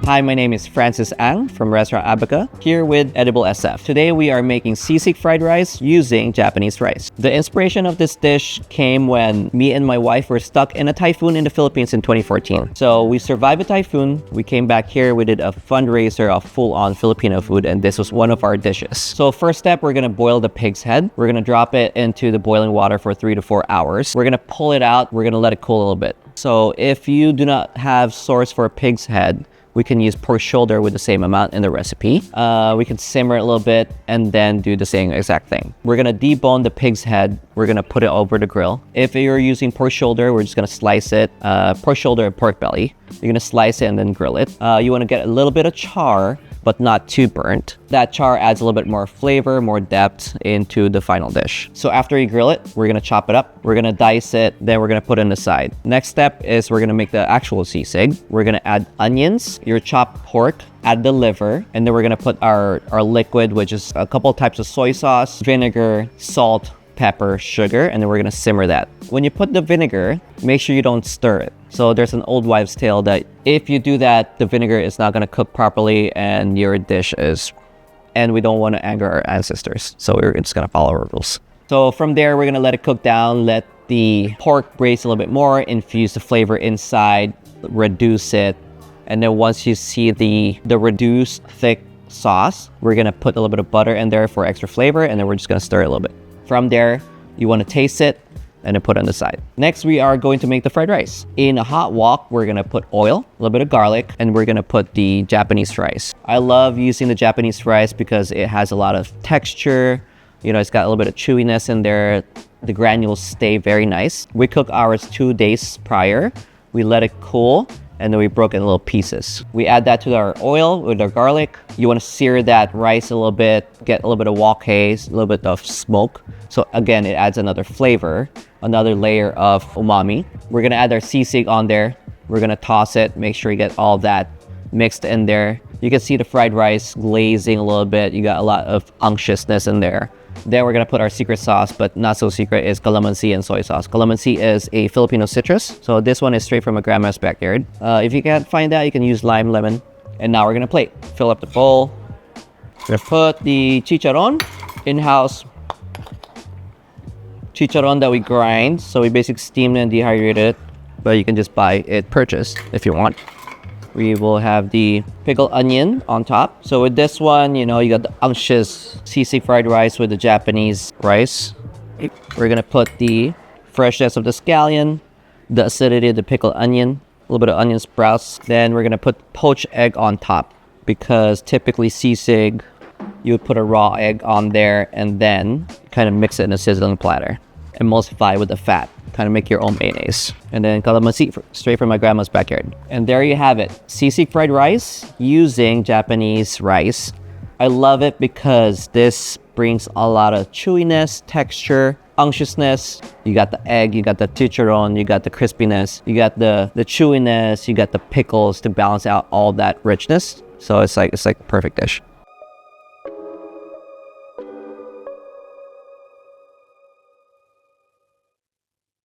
Hi, my name is Francis Ang from restaurant Abaca, here with Edible SF. Today we are making sisig fried rice using Japanese rice. The inspiration of this dish came when me and my wife were stuck in a typhoon in the Philippines in 2014. So we survived a typhoon, we came back here, we did a fundraiser of full-on Filipino food, and this was one of our dishes. So first step, we're gonna boil the pig's head. We're gonna drop it into the boiling water for 3 to 4 hours. We're gonna pull it out, we're gonna let it cool a little bit. So if you do not have source for a pig's head, we can use pork shoulder with the same amount in the recipe. We can simmer it a little bit and then do the same exact thing. We're gonna debone the pig's head. We're gonna put it over the grill. If you're using pork shoulder, we're just gonna slice it. Pork shoulder and pork belly. You're gonna slice it and then grill it. You wanna get a little bit of char, but not too burnt. That char adds a little bit more flavor, more depth into the final dish. So after you grill it, we're gonna chop it up. We're gonna dice it, then we're gonna put it on the side. Next step is we're gonna make the actual sisig. We're gonna add onions, your chopped pork, add the liver, and then we're gonna put our liquid, which is a couple types of soy sauce, vinegar, salt, pepper, sugar, and then we're gonna simmer that. When you put the vinegar, make sure you don't stir it. So there's an old wives' tale that if you do that, the vinegar is not gonna cook properly and your dish is, and we don't wanna anger our ancestors. So we're just gonna follow our rules. So from there, we're gonna let it cook down, let the pork braise a little bit more, infuse the flavor inside, reduce it, and then once you see the reduced thick sauce, we're gonna put a little bit of butter in there for extra flavor, and then we're just gonna stir it a little bit. From there, you wanna taste it, and then put it on the side. Next, we are going to make the fried rice. In a hot wok, we're gonna put oil, a little bit of garlic, and we're gonna put the Japanese rice. I love using the Japanese rice because it has a lot of texture. You know, it's got a little bit of chewiness in there. The granules stay very nice. We cook ours 2 days prior. We let it cool, and then we broke it in little pieces. We add that to our oil with our garlic. You wanna sear that rice a little bit, get a little bit of wok haze, a little bit of smoke. So again, it adds another flavor, another layer of umami. We're gonna add our sisig on there. We're gonna toss it, make sure you get all that mixed in there. You can see the fried rice glazing a little bit. You got a lot of unctuousness in there. Then we're gonna put our secret sauce, but not so secret, is calamansi and soy sauce. Calamansi is a Filipino citrus, so this one is straight from my grandma's backyard. If you can't find that, you can use lime, lemon. And now we're gonna plate. Fill up the bowl. We're gonna put the chicharron, in-house chicharron that we grind. So we basically steamed and dehydrated it, but you can just buy it purchased if you want. We will have the pickled onion on top. So with this one, you know, you got the unctuous sisig fried rice with the Japanese rice. We're gonna put the freshness of the scallion, the acidity of the pickled onion, a little bit of onion sprouts. Then we're gonna put poached egg on top because typically sisig, you would put a raw egg on there and then kind of mix it in a sizzling platter. Emulsify with the fat, kind of make your own mayonnaise. And then calamansi straight from my grandma's backyard. And there you have it, sisig fried rice using Japanese rice. I love it because this brings a lot of chewiness, texture, unctuousness. You got the egg, you got the chicharron, you got the crispiness, you got the chewiness, you got the pickles to balance out all that richness. So it's like a perfect dish.